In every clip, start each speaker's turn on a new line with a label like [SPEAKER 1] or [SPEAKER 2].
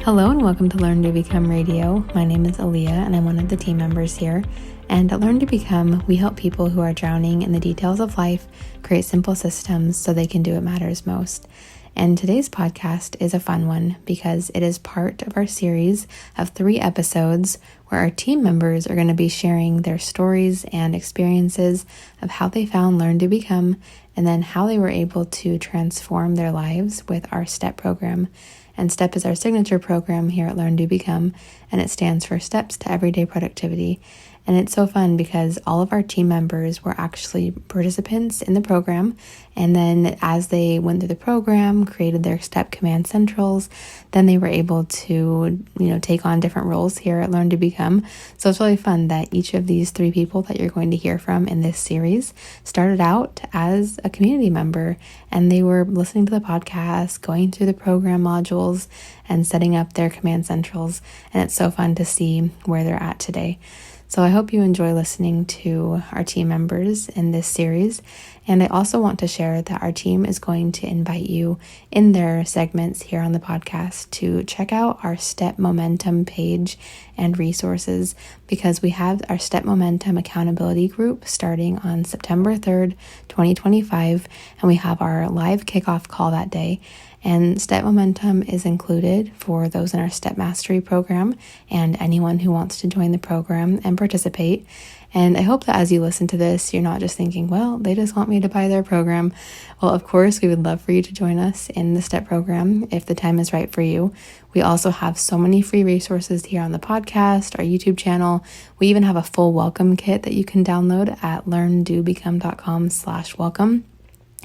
[SPEAKER 1] Hello and welcome to Learn to Become Radio. My name is Aaliyah and I'm one of the team members here. And at Learn to Become, we help people who are drowning in the details of life create simple systems so they can do what matters most. And today's podcast is a fun one because it is part of our series of 3 episodes where our team members are going to be sharing their stories and experiences of how they found Learn to Become and then how they were able to transform their lives with our STEP program. And STEP is our signature program here at LearnDoBecome, and it stands for Steps to Everyday Productivity. And it's so fun because all of our team members were actually participants in the program. And then as they went through the program, created their STEP command centrals, then they were able to, take on different roles here at Learn to Become. So it's really fun that each of these 3 people that you're going to hear from in this series started out as a community member, and they were listening to the podcast, going through the program modules, and setting up their command centrals. And it's so fun to see where they're at today. So I hope you enjoy listening to our team members in this series. And I also want to share that our team is going to invite you in their segments here on the podcast to check out our STEP Momentum page and resources, because we have our STEP Momentum accountability group starting on September 3rd, 2025, and we have our live kickoff call that day. And STEP Momentum is included for those in our STEP Mastery program and anyone who wants to join the program and participate. And I hope that as you listen to this, you're not just thinking, well, they just want me to buy their program. Well, of course, we would love for you to join us in the STEP program if the time is right for you. We also have so many free resources here on the podcast, our YouTube channel. We even have a full welcome kit that you can download at LearnDoBecome.com/welcome.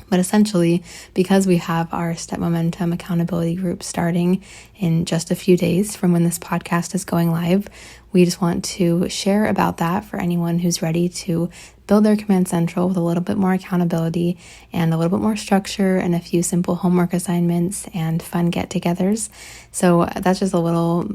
[SPEAKER 1] But essentially, because we have our STEP Momentum accountability group starting in just a few days from when this podcast is going live, we just want to share about that for anyone who's ready to build their command central with a little bit more accountability and a little bit more structure and a few simple homework assignments and fun get-togethers. So that's just a little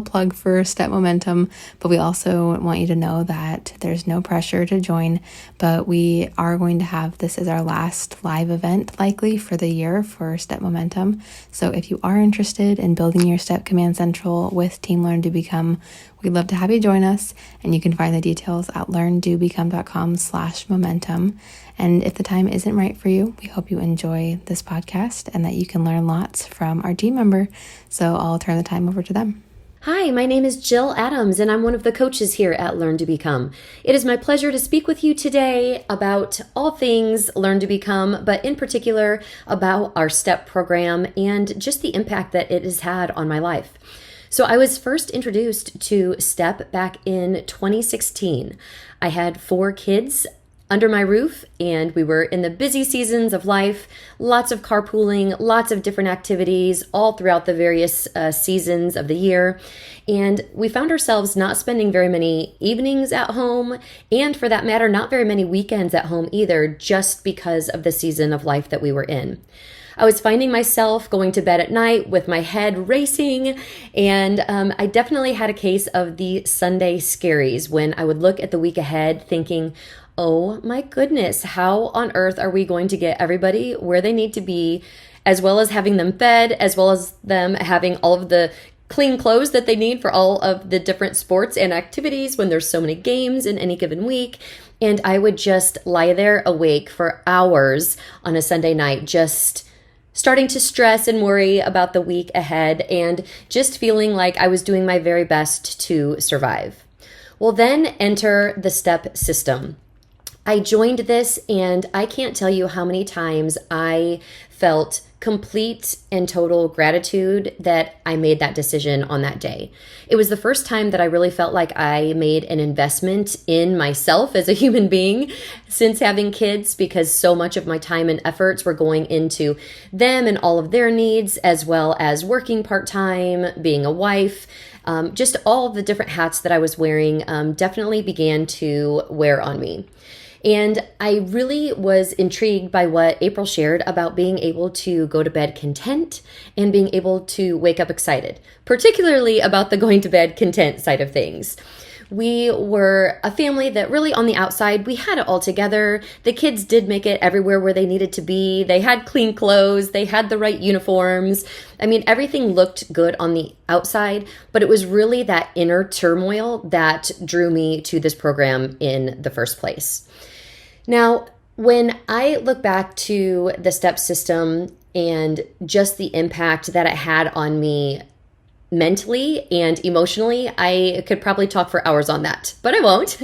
[SPEAKER 1] plug for STEP Momentum, but we also want you to know that there's no pressure to join, but we are going to have this as our last live event likely for the year for STEP Momentum. So if you are interested in building your STEP command central with Team Learn to Become, we'd love to have you join us, and you can find the details at LearnDoBecome.com/momentum. And if the time isn't right for you, we hope you enjoy this podcast and that you can learn lots from our team member. So I'll turn the time over to them.
[SPEAKER 2] Hi, my name is Jill Adams, and I'm one of the coaches here at Learn to Become. It is my pleasure to speak with you today about all things Learn to Become, but in particular about our STEP program and just the impact that it has had on my life. So I was first introduced to STEP back in 2016. I had 4 kids under my roof, and we were in the busy seasons of life, lots of carpooling, lots of different activities all throughout the various seasons of the year. And we found ourselves not spending very many evenings at home, and for that matter, not very many weekends at home either, just because of the season of life that we were in. I was finding myself going to bed at night with my head racing, and I definitely had a case of the Sunday scaries when I would look at the week ahead thinking, oh my goodness, how on earth are we going to get everybody where they need to be, as well as having them fed, as well as them having all of the clean clothes that they need for all of the different sports and activities when there's so many games in any given week. And I would just lie there awake for hours on a Sunday night, just starting to stress and worry about the week ahead and just feeling like I was doing my very best to survive. Well, then enter the STEP system. I joined this, and I can't tell you how many times I felt complete and total gratitude that I made that decision on that day. It was the first time that I really felt like I made an investment in myself as a human being since having kids, because so much of my time and efforts were going into them and all of their needs, as well as working part-time, being a wife. Just all of the different hats that I was wearing definitely began to wear on me. And I really was intrigued by what April shared about being able to go to bed content and being able to wake up excited, particularly about the going to bed content side of things. We were a family that really on the outside, we had it all together. The kids did make it everywhere where they needed to be. They had clean clothes. They had the right uniforms. I mean, everything looked good on the outside, but it was really that inner turmoil that drew me to this program in the first place. Now, when I look back to the STEP system and just the impact that it had on me mentally and emotionally, I could probably talk for hours on that, but I won't.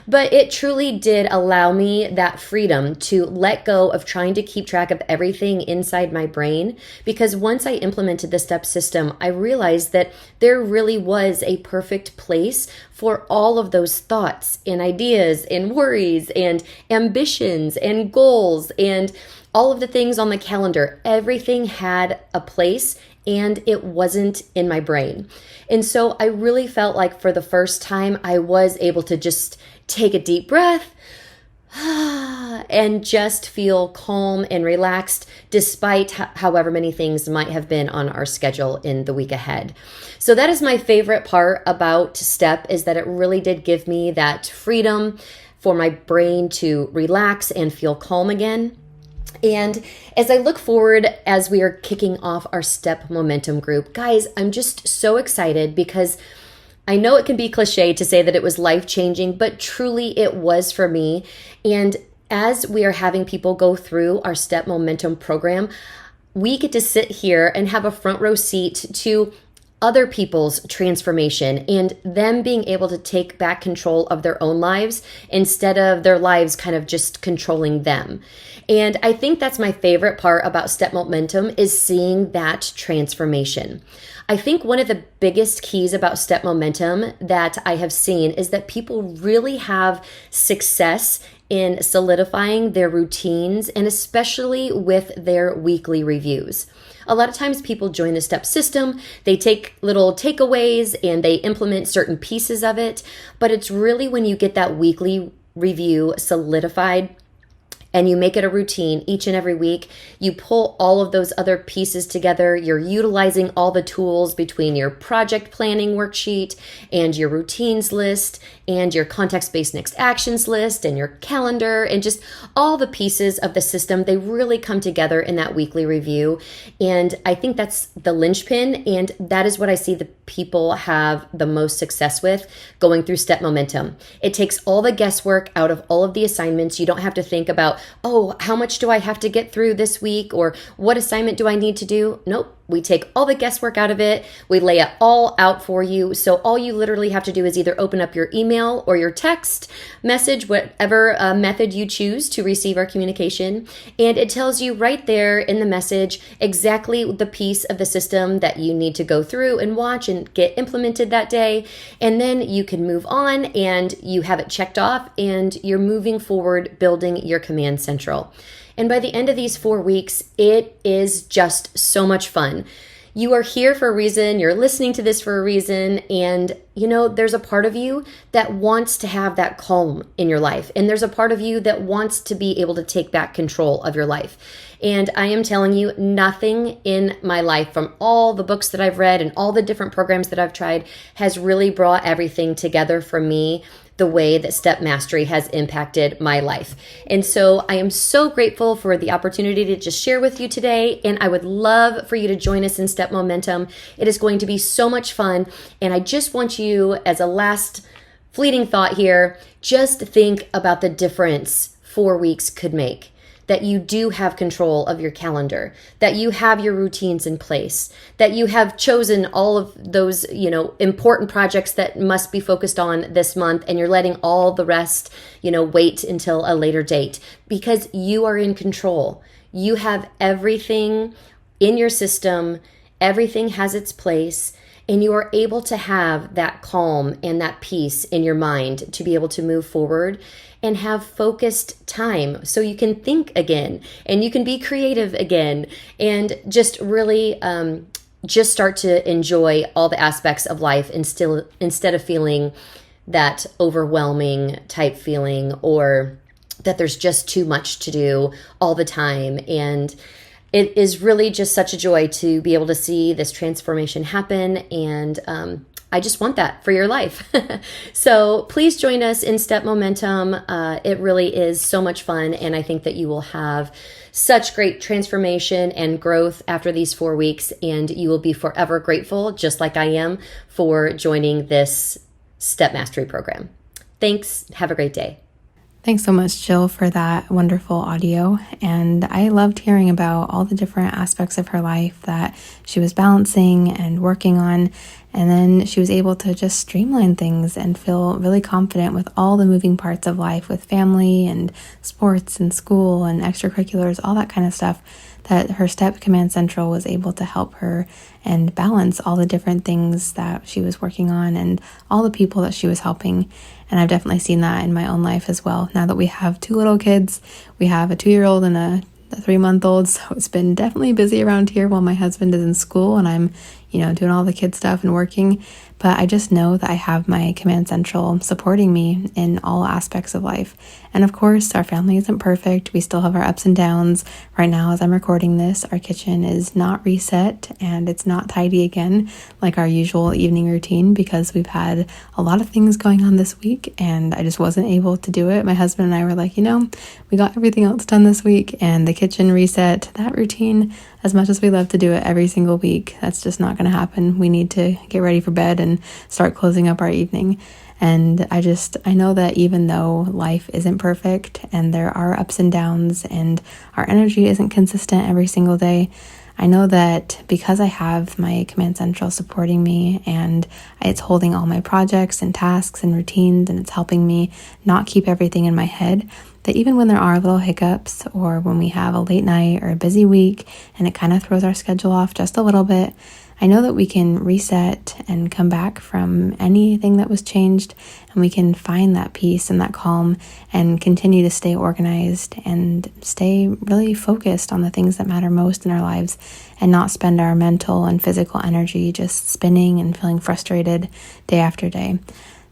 [SPEAKER 2] But it truly did allow me that freedom to let go of trying to keep track of everything inside my brain, because once I implemented the STEP system, I realized that there really was a perfect place for all of those thoughts and ideas and worries and ambitions and goals and all of the things on the calendar. Everything had a place, and it wasn't in my brain. And so I really felt like for the first time, I was able to just take a deep breath and just feel calm and relaxed, despite however many things might have been on our schedule in the week ahead. So that is my favorite part about STEP, is that it really did give me that freedom for my brain to relax and feel calm again. And as I look forward, as we are kicking off our STEP Momentum group, guys, I'm just so excited, because I know it can be cliche to say that it was life-changing, but truly it was for me. And as we are having people go through our STEP Momentum program, we get to sit here and have a front row seat to other people's transformation and them being able to take back control of their own lives instead of their lives kind of just controlling them. And I think that's my favorite part about STEP Momentum, is seeing that transformation. I think one of the biggest keys about STEP Momentum that I have seen is that people really have success in solidifying their routines, and especially with their weekly reviews. A lot of times people join the STEP system, they take little takeaways and they implement certain pieces of it, but it's really when you get that weekly review solidified and you make it a routine each and every week, you pull all of those other pieces together, you're utilizing all the tools between your project planning worksheet and your routines list and your context-based next actions list and your calendar, and just all the pieces of the system, they really come together in that weekly review. And I think that's the linchpin, and that is what I see the people have the most success with going through STEP Momentum. It takes all the guesswork out of all of the assignments. You don't have to think about, oh, how much do I have to get through this week, or what assignment do I need to do? Nope. We take all the guesswork out of it. We lay it all out for you. So all you literally have to do is either open up your email or your text message, whatever method you choose to receive our communication. And it tells you right there in the message exactly the piece of the system that you need to go through and watch and get implemented that day. And then you can move on and you have it checked off and you're moving forward building your command central. And by the end of these 4 weeks, it is just so much fun. You are here for a reason. You're listening to this for a reason. And, you know, there's a part of you that wants to have that calm in your life. And there's a part of you that wants to be able to take back control of your life. And I am telling you, nothing in my life, from all the books that I've read and all the different programs that I've tried, has really brought everything together for me the way that Step Mastery has impacted my life. And so I am so grateful for the opportunity to just share with you today. And I would love for you to join us in Step Momentum. It is going to be so much fun. And I just want you, as a last fleeting thought here, just think about the difference 4 weeks could make. That you do have control of your calendar, that you have your routines in place, that you have chosen all of those, important projects that must be focused on this month, and you're letting all the rest, wait until a later date, because you are in control. You have everything in your system, everything has its place, and you are able to have that calm and that peace in your mind to be able to move forward and have focused time so you can think again and you can be creative again and just really just start to enjoy all the aspects of life instead of feeling that overwhelming type feeling, or that there's just too much to do all the time. And it is really just such a joy to be able to see this transformation happen. And I just want that for your life. So please join us in Step Momentum. It really is so much fun, and I think that you will have such great transformation and growth after these 4 weeks, and you will be forever grateful, just like I am, for joining this Step Mastery program. Thanks. Have a great day.
[SPEAKER 1] Thanks so much, Jill, for that wonderful audio. And I loved hearing about all the different aspects of her life that she was balancing and working on. And then she was able to just streamline things and feel really confident with all the moving parts of life, with family and sports and school and extracurriculars, all that kind of stuff, that her Step Command Central was able to help her and balance all the different things that she was working on and all the people that she was helping. And I've definitely seen that in my own life as well. Now that we have 2 little kids, we have a 2-year-old and a 3-month-old, so it's been definitely busy around here while my husband is in school and I'm, doing all the kid stuff and working. But I just know that I have my Command Central supporting me in all aspects of life. And of course, our family isn't perfect. We still have our ups and downs. Right now, as I'm recording this, our kitchen is not reset and it's not tidy again like our usual evening routine because we've had a lot of things going on this week and I just wasn't able to do it. My husband and I were like, we got everything else done this week and the kitchen reset, that routine, as much as we love to do it every single week, that's just not going to happen. We need to get ready for bed and start closing up our evening. And I know that even though life isn't perfect and there are ups and downs and our energy isn't consistent every single day, I know that because I have my Command Central supporting me and it's holding all my projects and tasks and routines and it's helping me not keep everything in my head, that even when there are little hiccups or when we have a late night or a busy week and it kind of throws our schedule off just a little bit, I know that we can reset and come back from anything that was changed and we can find that peace and that calm and continue to stay organized and stay really focused on the things that matter most in our lives and not spend our mental and physical energy just spinning and feeling frustrated day after day.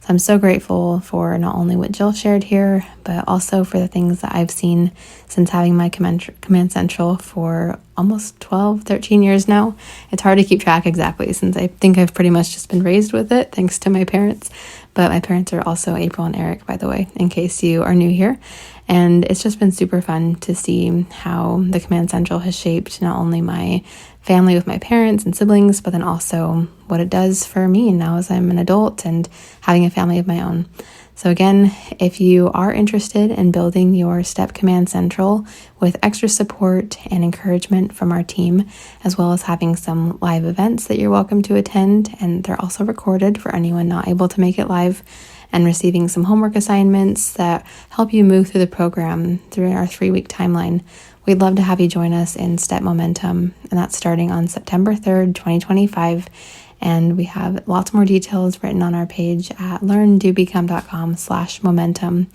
[SPEAKER 1] So I'm so grateful for not only what Jill shared here, but also for the things that I've seen since having my Command Central for almost 12, 13 years now. It's hard to keep track exactly since I think I've pretty much just been raised with it thanks to my parents. But my parents are also April and Eric, by the way, in case you are new here. And it's just been super fun to see how the Command Central has shaped not only my family with my parents and siblings, but then also what it does for me now as I'm an adult and having a family of my own. So again, if you are interested in building your Step Command Central with extra support and encouragement from our team, as well as having some live events that you're welcome to attend, and they're also recorded for anyone not able to make it live, and receiving some homework assignments that help you move through the program through our 3-week timeline, we'd love to have you join us in Step Momentum, and that's starting on September 3rd, 2025. And we have lots more details written on our page at LearnDoBecome.com/momentum.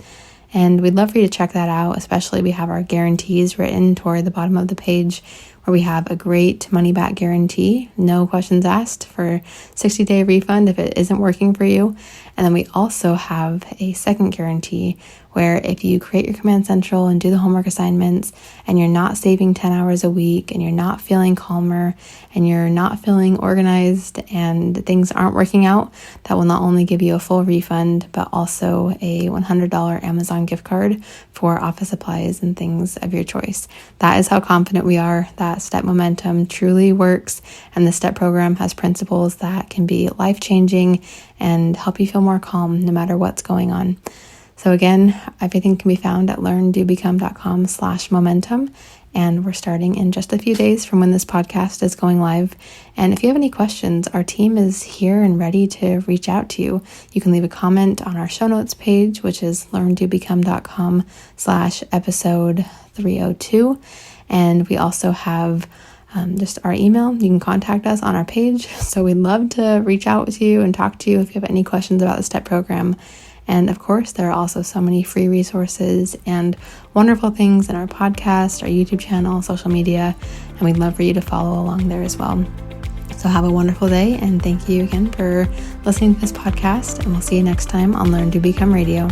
[SPEAKER 1] And we'd love for you to check that out, especially we have our guarantees written toward the bottom of the page where we have a great money back guarantee, no questions asked, for 60-day refund if it isn't working for you. And then we also have a second guarantee where if you create your Command Central and do the homework assignments and you're not saving 10 hours a week and you're not feeling calmer and you're not feeling organized and things aren't working out, that will not only give you a full refund, but also a $100 Amazon gift card for office supplies and things of your choice. That is how confident we are that Step Momentum truly works, and the STEP program has principles that can be life-changing and help you feel more calm no matter what's going on. So again, everything can be found at LearnDoBecome.com/momentum. And we're starting in just a few days from when this podcast is going live. And if you have any questions, our team is here and ready to reach out to you. You can leave a comment on our show notes page, which is LearnDoBecome.com/episode 302. And we also have just our email. You can contact us on our page. So we'd love to reach out to you and talk to you if you have any questions about the STEP program. And of course, there are also so many free resources and wonderful things in our podcast, our YouTube channel, social media, and we'd love for you to follow along there as well. So have a wonderful day, and thank you again for listening to this podcast, and we'll see you next time on Learn to Become Radio.